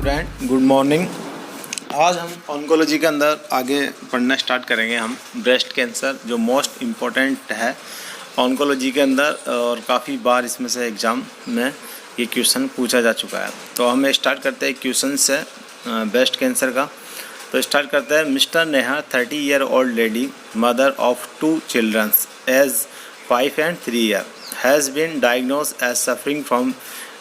Student, good morning. आज हम oncology के अंदर आगे पढ़ना स्टार्ट करेंगे। हम ब्रेस्ट कैंसर जो मोस्ट इम्पोर्टेंट है ऑन्कोलॉजी के अंदर, और काफ़ी बार इसमें से एग्ज़ाम में ये क्वेश्चन पूछा जा चुका है। तो हम स्टार्ट करते हैं क्वेश्चन से ब्रेस्ट कैंसर का। तो स्टार्ट करते हैं। Mister Neha 30-year-old lady, mother of 2 childrens age 5 and 3 years, has been diagnose as suffering from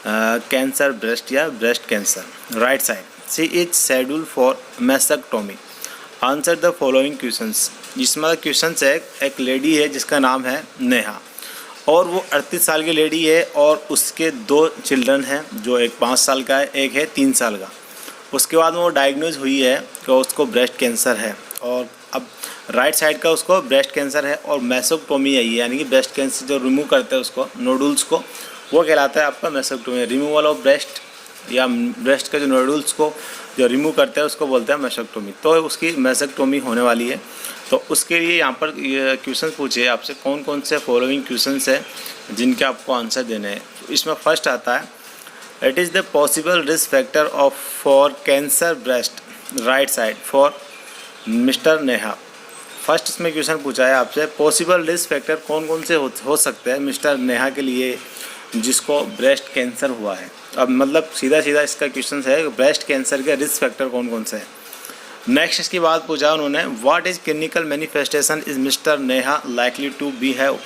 cancer breast या breast cancer right side. She is schedule for mastectomy. Answer the following questions. जिसमें question है, एक lady है जिसका नाम है नेहा, और वो 38 साल की लेडी है, और उसके 2 चिल्ड्रन हैं, जो एक 5 साल का है, एक है 3 साल का। उसके बाद में वो डायग्नोज हुई है कि उसको ब्रेस्ट कैंसर है, और अब राइट साइड का उसको ब्रेस्ट कैंसर है, और मैसेक्टोमी आई है, यानी कि ब्रेस्ट कैंसर जो रिमूव करते हैं उसको नोडुल्स को, वो कहलाता है आपका मैसेक्टोमी। रिमूवल ऑफ ब्रेस्ट या ब्रेस्ट के जो नोडुल्स को जो रिमूव करते हैं उसको बोलते हैं मैसेक्टोमी। तो उसकी मैसेक्टोमी होने वाली है। तो उसके लिए यहाँ पर ये क्वेश्चन पूछे आपसे, कौन कौन से फॉलोइंग क्वेश्चंस है जिनके आपको आंसर देने हैं। इसमें फर्स्ट आता है, it is the possible risk factor of for cancer breast right side for mister Neha. First इसमें क्वेश्चन पूछा है आपसे, पॉसिबल रिस्क फैक्टर कौन कौन से हो सकते हैं मिस्टर नेहा के लिए जिसको ब्रेस्ट कैंसर हुआ है। अब मतलब सीधा सीधा इसका क्वेश्चन है, ब्रेस्ट कैंसर के रिस्क फैक्टर कौन कौन से हैं। नेक्स्ट इसकी बात पूछा उन्होंने, what is clinical manifestation is mister Neha likely to be have.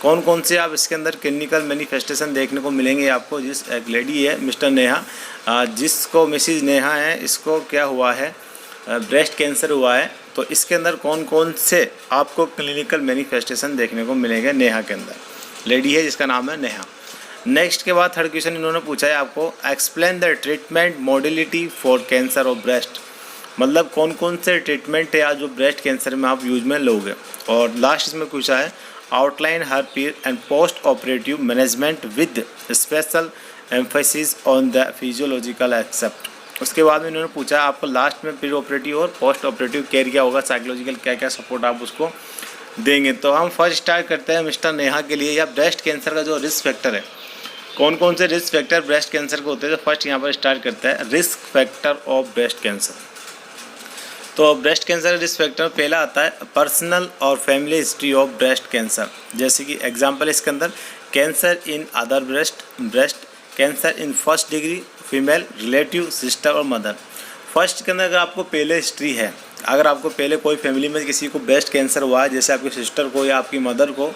कौन कौन से आप इसके अंदर क्लिनिकल मैनिफेस्टेशन देखने को मिलेंगे आपको। जिस एक लेडी है मिस्टर नेहा, जिसको मिसिज नेहा है, इसको क्या हुआ है, ब्रेस्ट कैंसर हुआ है। तो इसके अंदर कौन कौन से आपको क्लिनिकल मैनिफेस्टेशन देखने को मिलेंगे नेहा के अंदर। लेडी है जिसका नाम है नेहा। नेक्स्ट के बाद थर्ड क्वेश्चन इन्होंने पूछा है आपको, explain the treatment modality for cancer of breast. मतलब कौन कौन से ट्रीटमेंट है आज जो ब्रेस्ट कैंसर में आप यूज में लोगे। और लास्ट इसमें पूछा है, outline her pre and post operative management with special emphasis on the physiological aspect. उसके बाद में इन्होंने पूछा आपको लास्ट में प्री ऑपरेटिव और पोस्ट ऑपरेटिव केयर क्या होगा, साइकोलॉजिकल क्या क्या सपोर्ट आप उसको देंगे। तो हम फर्स्ट स्टार्ट करते हैं मिस्टर नेहा के लिए, या ब्रेस्ट कैंसर का जो रिस्क फैक्टर है, कौन कौन से रिस्क फैक्टर ब्रेस्ट कैंसर को होते हैं। तो फर्स्ट यहाँ पर स्टार्ट करते हैं, risk factor of breast cancer. तो ब्रेस्ट कैंसर रिस्क फैक्टर पहला आता है, पर्सनल और family history of breast cancer. जैसे कि एग्जांपल इसके अंदर, cancer in other breast, cancer in first degree, female relative, sister और मदर। फर्स्ट के अंदर अगर आपको पहले हिस्ट्री है, अगर आपको पहले कोई फैमिली में किसी को ब्रेस्ट कैंसर हुआ है, जैसे आपकी सिस्टर को या आपकी मदर को,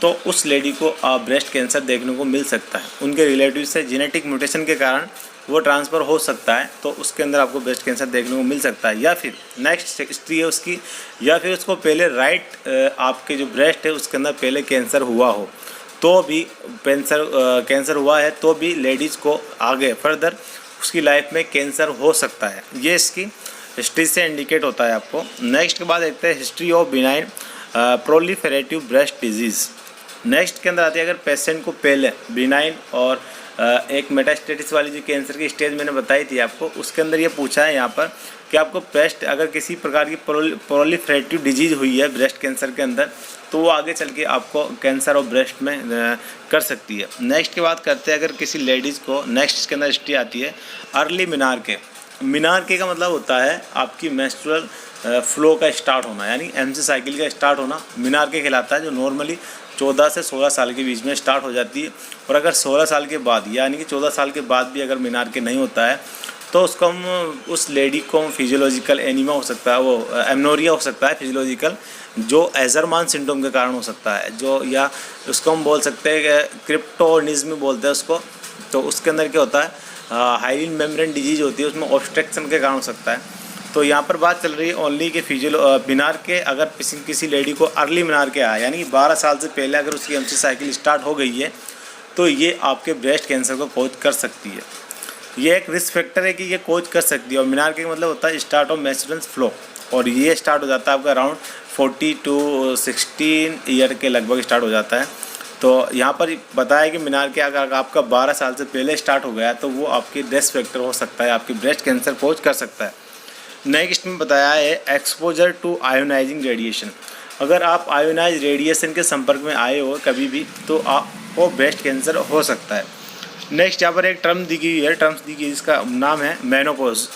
तो उस लेडी को ब्रेस्ट कैंसर देखने को मिल सकता है। उनके रिलेटिव से जेनेटिक म्यूटेशन के कारण वो ट्रांसफ़र हो सकता है, तो उसके अंदर आपको ब्रेस्ट कैंसर देखने को मिल सकता है। या फिर नेक्स्ट हिस्ट्री है उसकी, या फिर उसको पहले आपके जो ब्रेस्ट है उसके अंदर पहले कैंसर हुआ हो, तो भी कैंसर हुआ है तो भी लेडीज़ को आगे फर्दर उसकी लाइफ में कैंसर हो सकता है। ये इसकी हिस्ट्री से इंडिकेट होता है आपको। नेक्स्ट के बाद देखते हैं, history of benign proliferative breast disease. Next के अंदर आती है, अगर पेशेंट को पहले बिनाइन और एक मेटास्टेटिस वाली जो कैंसर की स्टेज मैंने बताई थी आपको, उसके अंदर ये पूछा है यहाँ पर कि आपको ब्रेस्ट अगर किसी प्रकार की प्रोलिफेरेटिव डिजीज़ हुई है ब्रेस्ट कैंसर के अंदर, तो वो आगे चल के आपको कैंसर ऑफ ब्रेस्ट में कर सकती है। नेक्स्ट की बात करते हैं, अगर किसी लेडीज़ को, नेक्स्ट इसके अंदर हिस्ट्री आती है अर्ली मिनार्के का मतलब होता है आपकी मेंस्ट्रुअल फ्लो का स्टार्ट होना, यानी एमसी साइकिल का स्टार्ट होना मिनार्के कहलाता है, जो नॉर्मली 14 से 16 साल के बीच में स्टार्ट हो जाती है। और अगर 16 साल के बाद यानी कि 14 साल के बाद भी अगर मिनार्के नहीं होता है, तो उसको हम उस लेडी को फिजियोलॉजिकल एनीमा हो सकता है, वो एमनोरिया हो सकता है फिजियोलॉजिकल, जो एजरमान सिंड्रोम के कारण हो सकता है, जो या उसको हम बोल सकते हैं क्रिप्टोनिज्म बोलते हैं उसको। तो उसके अंदर क्या होता है, हाइलिन मेम्ब्रेन डिजीज होती है, उसमें ऑब्स्ट्रक्शन के कारण हो सकता है। तो यहाँ पर बात चल रही है ओनली कि मिनार्के, अगर किसी लेडी को अर्ली मिनार्के आया, यानी 12 साल से पहले अगर उसकी एमसी साइकिल स्टार्ट हो गई है, तो ये आपके ब्रेस्ट कैंसर को कोज कर सकती है। ये एक रिस्क फैक्टर है कि ये कोज कर सकती है। और मिनार्के का मतलब होता है स्टार्ट ऑफ मेंस्ट्रुअल फ्लो, और ये स्टार्ट हो जाता है आपका अराउंड 40 to 16 ईयर के लगभग स्टार्ट हो जाता है। तो यहाँ पर बताया कि मिनार्के अगर आपका 12 साल से पहले स्टार्ट हो गया तो वो आपकी रिस्क फैक्टर हो सकता है, आपकी ब्रेस्ट कैंसर कोज कर सकता है। नेक्स्ट में बताया है, एक्सपोजर टू आयोनाइजिंग रेडिएशन। अगर आप आयोनाइज रेडिएशन के संपर्क में आए हो कभी भी, तो आपको ब्रेस्ट कैंसर हो सकता है। नेक्स्ट यहाँ पर एक टर्म दी गई है, टर्म्स दी गई, इसका नाम है मेनोपॉज।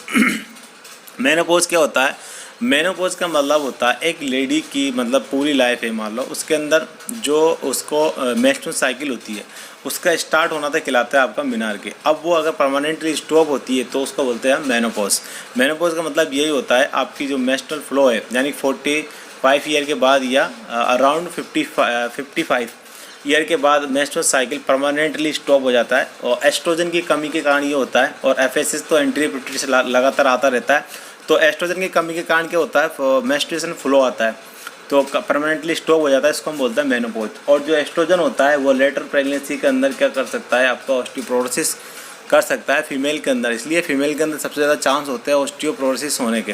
मेनोपॉज क्या होता है? मेनोपॉज का मतलब होता है एक लेडी की मतलब पूरी लाइफ है, मान लो उसके अंदर जो उसको मेंस्ट्रुअल साइकिल होती है उसका स्टार्ट होना था खिलाता है आपका मीनार के। अब वो अगर परमानेंटली स्टॉप होती है तो उसको बोलते हैं मेनोपॉज। मेनोपॉज का मतलब यही होता है आपकी जो मेंस्ट्रुअल फ्लो है यानी 45 ईयर के बाद या अराउंड 55 ईयर के बाद मेंस्ट्रुअल साइकिल परमानेंटली स्टॉप हो जाता है। और एस्ट्रोजन की कमी के कारण ये होता है, और एफएसएस तो एंटी पिट्यूटरी से लगातार आता रहता है। तो एस्ट्रोजन की कमी के कारण क्या होता है? मेंस्ट्रुएशन फ्लो आता है तो परमानेंटली स्टॉप हो जाता है, इसको हम बोलते हैं मेनोपॉज। और जो एस्ट्रोजन होता है वो लेटर प्रेगनेंसी के अंदर क्या कर सकता है? आपका ऑस्टियोपोरोसिस कर सकता है फीमेल के अंदर। इसलिए फीमेल के अंदर सबसे ज़्यादा चांस होते हैं ऑस्टियोपोरोसिस होने के,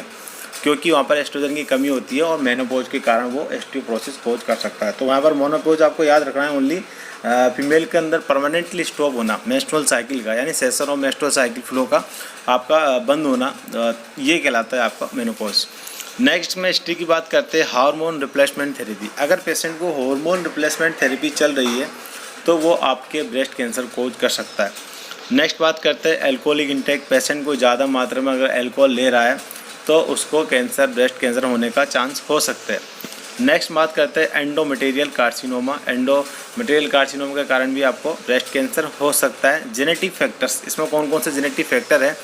क्योंकि वहाँ पर एस्ट्रोजन की कमी होती है और मेनोपॉज के कारण वो ऑस्टियोपोरोसिस कोज कर सकता है। तो वहाँ पर मेनोपॉज आपको याद रखना है ओनली फीमेल के अंदर परमानेंटली स्टॉप होना मेंस्ट्रुअल साइकिल का, यानी session of menstrual cycle flow का आपका बंद होना, ये कहलाता है आपका मेनोपॉज। नेक्स्ट में हिस्ट्री की बात करते हैं, हार्मोन रिप्लेसमेंट थेरेपी। अगर पेशेंट को हार्मोन रिप्लेसमेंट थेरेपी चल रही है तो वो आपके ब्रेस्ट कैंसर कोज कर सकता है। नेक्स्ट बात करते हैं एल्कोहलिक इंटेक। पेशेंट को ज़्यादा मात्रा में अगर अल्कोहल ले रहा है तो उसको कैंसर, ब्रेस्ट कैंसर होने का चांस हो सकता है। नेक्स्ट बात करते हैं एंडोमेटेरियल कार्सिनोमा। एंडोमेटेरियल कार्सिनोमा के कारण भी आपको ब्रेस्ट कैंसर हो सकता है। जेनेटिक फैक्टर्स, इसमें कौन कौन से जेनेटिक फैक्टर है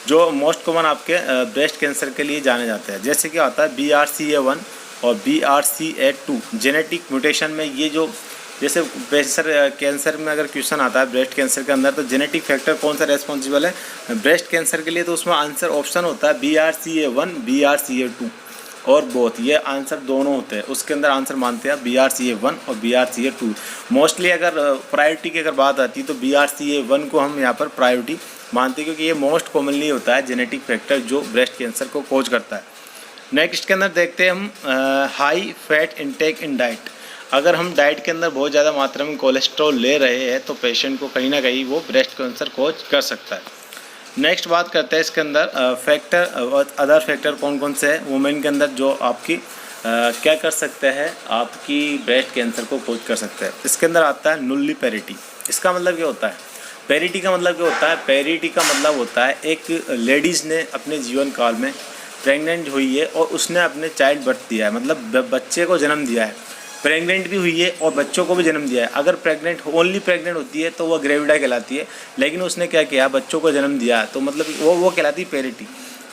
जो मोस्ट कॉमन आपके ब्रेस्ट कैंसर के लिए जाने जाते हैं? जैसे क्या होता है BRCA1 और BRCA2 जेनेटिक म्यूटेशन में, ये जो जैसे ब्रेस्ट कैंसर में अगर क्वेश्चन आता है ब्रेस्ट कैंसर के अंदर तो जेनेटिक फैक्टर कौन सा रेस्पॉन्सिबल है ब्रेस्ट कैंसर के लिए, तो उसमें आंसर ऑप्शन होता है BRCA1 BRCA2 और बोथ, ये आंसर दोनों होते हैं। उसके अंदर आंसर मानते हैं BRCA1 और BRCA2। मोस्टली अगर प्रायोरिटी की अगर बात आती है तो BRCA1 को हम यहाँ पर प्रायोरिटी मानते हैं, क्योंकि ये मोस्ट कॉमनली होता है जेनेटिक फैक्टर जो ब्रेस्ट कैंसर को कोज करता है। नेक्स्ट के अंदर देखते हैं हम high fat intake in diet. अगर हम डाइट के अंदर बहुत ज़्यादा मात्रा में कोलेस्ट्रॉल ले रहे हैं तो पेशेंट को कहीं ना कहीं वो ब्रेस्ट कैंसर कोज कर सकता है। नेक्स्ट बात करते हैं इसके अंदर फैक्टर और अदर फैक्टर कौन कौन से हैं वुमेन के अंदर जो आपकी क्या कर सकते हैं, आपकी ब्रेस्ट कैंसर को कोज कर सकते हैं। इसके अंदर आता है नुल्लीपेरिटी। इसका मतलब क्या होता है? पेरिटी का मतलब क्या होता है? पेरिटी का मतलब होता है एक लेडीज़ ने अपने जीवन काल में प्रेग्नेंट हुई है और उसने अपने चाइल्ड बर्थ दिया है, मतलब बच्चे को जन्म दिया है, प्रेग्नेंट भी हुई है और बच्चों को भी जन्म दिया है। अगर ओनली प्रेग्नेंट होती है तो वह ग्रेविडा कहलाती है, लेकिन उसने क्या किया, बच्चों को जन्म दिया, तो मतलब वो कहलाती है पेरिटी।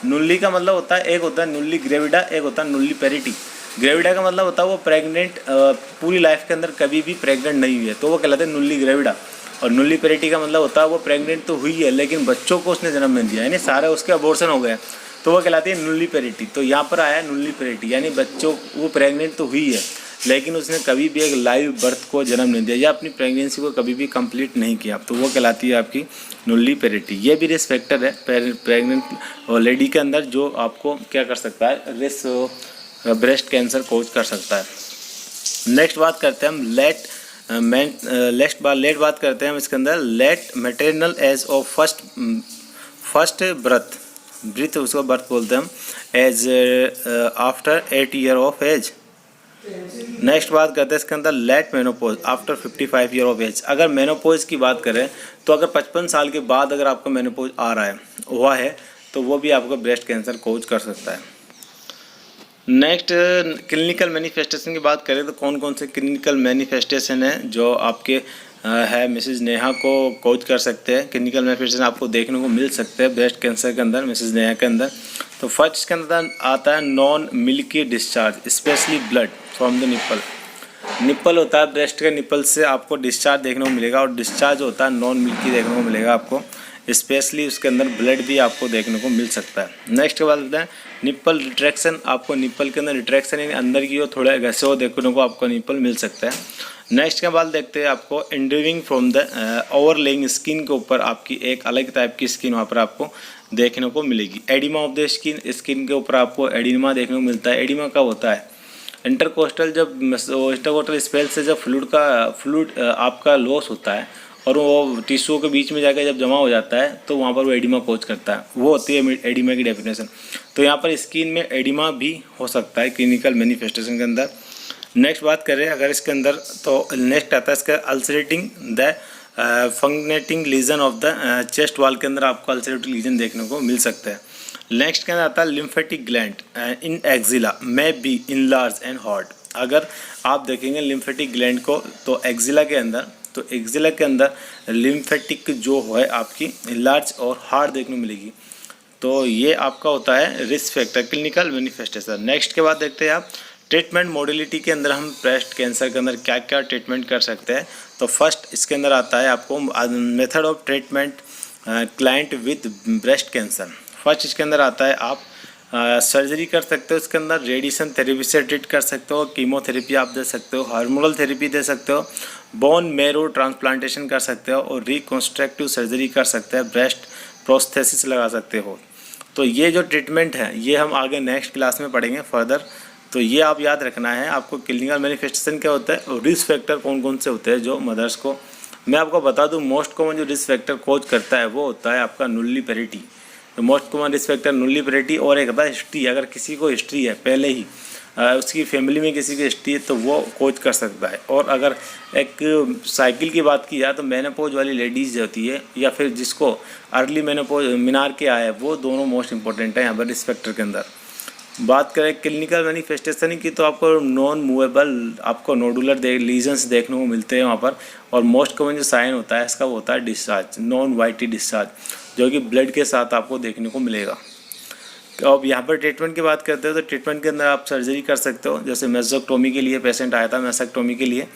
नुल्ली का मतलब होता है, एक होता है नुल्ली ग्रेविडा, एक होता है नुल्ली पेरिटी। ग्रेविडा का मतलब होता है वो प्रेग्नेंट पूरी लाइफ के अंदर कभी भी प्रेग्नेंट नहीं हुई है तो वो कहलाते हैं नुल्ली ग्रेविडा। और नुल्ली पेरिटी का मतलब होता है वो प्रेग्नेंट तो हुई है लेकिन बच्चों को उसने जन्म नहीं दिया, यानी सारे उसके अबॉर्शन हो गए, तो वो कहलाती है नुल्ली पेरिटी। तो यहाँ पर आया नुल्ली पेरिटी, यानी बच्चों वो प्रेग्नेंट तो हुई है लेकिन उसने कभी भी एक लाइव बर्थ को जन्म नहीं दिया या अपनी प्रेगनेंसी को कभी भी कंप्लीट नहीं किया, तो वो कहलाती है आपकी नुल्ली पेरिटी। ये भी रिस्क फैक्टर है प्रेग्नेंट और लेडी के अंदर जो आपको क्या कर सकता है, रिस्क ब्रेस्ट कैंसर कोज कर सकता है। नेक्स्ट बात करते हैं हम लेट बात करते हैं हम इसके अंदर late maternal age of first breath उसको बर्थ बोलते हैं हम, age after 8 year of age. Next बात करते हैं इसके अंदर late menopause after 55 year of age. अगर मेनोपॉज की बात करें तो अगर 55 साल के बाद अगर आपका मेनोपॉज आ रहा है हुआ है तो वो भी आपको ब्रेस्ट कैंसर कोज कर सकता है। नेक्स्ट क्लिनिकल मैनिफेस्टेशन की बात करें तो कौन कौन से क्लिनिकल मैनिफेस्टेशन है जो आपके है मिसेज नेहा को कोज कर सकते हैं। क्लिनिकल मैनिफेस्टेशन आपको देखने को मिल सकते हैं ब्रेस्ट कैंसर के अंदर मिसेज नेहा के अंदर। तो फर्स्ट इसके अंदर आता है non milky discharge specially blood from the nipple. Nipple होता है ब्रेस्ट के निप्पल से आपको डिस्चार्ज देखने को मिलेगा और डिस्चार्ज होता है नॉन मिल्की देखने को मिलेगा आपको, स्पेशली उसके अंदर ब्लड भी आपको देखने को मिल सकता है। नेक्स्ट के बाद होता है निप्पल रिट्रैक्शन, आपको निप्पल के अंदर रिट्रैक्शन यानी अंदर की ओर थोड़ा घसे हुए देखने को आपको निप्पल मिल सकता है। नेक्स्ट के बाद देखते हैं आपको इंड्रीविंग फ्रॉम द ओवरलेइंग स्किन के ऊपर आपकी एक अलग टाइप की स्किन वहाँ पर आपको देखने को मिलेगी। एडिमा ऑफ द स्किन के ऊपर आपको एडिमा देखने को मिलता है। एडिमा कब होता है? इंटरकोस्टल स्पेल से जब फ्लूइड आपका लॉस होता है और वो टिश्यू के बीच में जाकर जब जमा हो जाता है तो वहाँ पर वो एडिमा कोज करता है, वो होती है एडिमा की डेफिनेशन। तो यहाँ पर स्किन में एडिमा भी हो सकता है क्लिनिकल मैनिफेस्टेशन के अंदर। नेक्स्ट बात करें अगर इसके अंदर तो नेक्स्ट आता है इसका ulcerating the fungating lesion of the chest wall के अंदर आपको अल्सरेटिव लीजन देखने को मिल सकता है। नेक्स्ट के अंदर आता है lymphatic gland in axilla may be in large and hard. अगर आप देखेंगे लिम्फेटिक ग्लैंड को तो एक्जिला के अंदर लिम्फेटिक जो है आपकी लार्ज और हार्ड देखने को मिलेगी। तो ये आपका होता है risk factor, clinical manifestation. Next के बाद देखते हैं आप ट्रीटमेंट मोडिलिटी के अंदर हम ब्रेस्ट कैंसर के अंदर क्या क्या ट्रीटमेंट कर सकते हैं। तो फर्स्ट इसके अंदर आता है आपको method of treatment client with breast cancer. First इसके अंदर आता है आप सर्जरी कर सकते हो, इसके अंदर रेडिएशन थेरेपी से ट्रीट कर सकते हो, कीमोथेरेपी आप दे सकते हो, हार्मोनल थेरेपी दे सकते हो, बोन मैरो ट्रांसप्लांटेशन कर सकते हो और रिकन्स्ट्रक्टिव सर्जरी कर सकते हैं, ब्रेस्ट प्रोस्थेसिस लगा सकते हो। तो ये जो ट्रीटमेंट है ये हम आगे नेक्स्ट क्लास में पढ़ेंगे फर्दर। तो ये आप याद रखना है आपको क्लिनिकल मैनिफेस्टेशन क्या होता है और रिस्क फैक्टर कौन कौन से होते हैं जो मदर्स को। मैं आपको बता दूं मोस्ट कॉमन जो रिस्क फैक्टर कोज करता है वो होता है आपका नुल्लीपेरिटी। तो मोस्ट कॉमन रिस्क फैक्टर नुल्लीपेरिटी और एक होता है हिस्ट्री। अगर किसी को हिस्ट्री है पहले ही उसकी फैमिली में किसी की हिस्ट्री है तो वो कोज कर सकता है। और अगर एक साइकिल की बात की जाए तो मेनोपॉज वाली लेडीज़ होती है या फिर जिसको अर्ली मेनोपॉज मीनार के आया है वो दोनों मोस्ट इंपॉर्टेंट है यहाँ पर रिस्क फैक्टर के अंदर। बात करें क्लिनिकल मैनिफेस्टेशन की तो आपको नॉन मूवेबल आपको नोडुलर लीजन्स देखने को मिलते हैं वहाँ पर। और मोस्ट कॉमन जो साइन होता है इसका वो होता है डिस्चार्ज, नॉन वाइटी डिस्चार्ज, जो कि ब्लड के साथ आपको देखने को मिलेगा। अब यहाँ पर ट्रीटमेंट की बात करते हो तो ट्रीटमेंट के अंदर आप सर्जरी कर सकते हो। जैसे मेसोक्टोमी के लिए पेशेंट आया था, मेसोक्टोमी के लिए,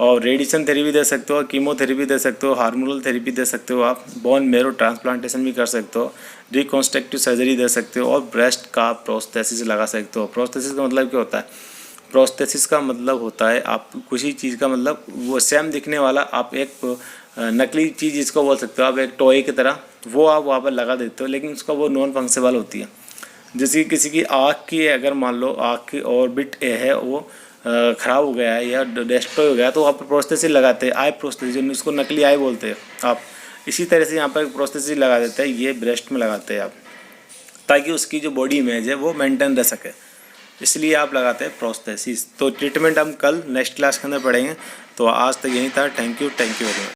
और रेडिएशन थेरेपी दे सकते हो, कीमोथेरेपी दे सकते हो, हार्मोनल थेरेपी दे सकते हो, आप बोन मैरो ट्रांसप्लांटेशन भी कर सकते हो, रिकन्स्ट्रक्टिव सर्जरी दे सकते हो और ब्रेस्ट का प्रोस्थेसिस लगा सकते हो। प्रोस्थेसिस का मतलब क्या होता है? प्रोस्थेसिस का मतलब होता है आप कुछ ही चीज़ का मतलब वो सेम दिखने वाला आप एक नकली चीज़ जिसको बोल सकते हो आप एक टॉय की तरह वो आप वहाँ पर लगा देते हो, लेकिन उसका वो नॉन फंक्शनल होती है। जैसे किसी की आँख की अगर मान लो आँख की ऑर्बिट है वो ख़राब हो गया है या डिस्ट्रॉय हो गया तो आप प्रोस्थेसिस लगाते हैं, आई प्रोस्थेसिस, इसको नकली आई बोलते हैं आप। इसी तरह से यहाँ पर प्रोस्थेसिस लगा देते हैं, ये ब्रेस्ट में लगाते हैं आप ताकि उसकी जो बॉडी इमेज है वो मेंटेन रह सके, इसलिए आप लगाते हैं प्रोस्थेसिस। तो ट्रीटमेंट हम कल नेक्स्ट क्लास के अंदर पढ़ेंगे। तो आज तक यही था। Thank you very much.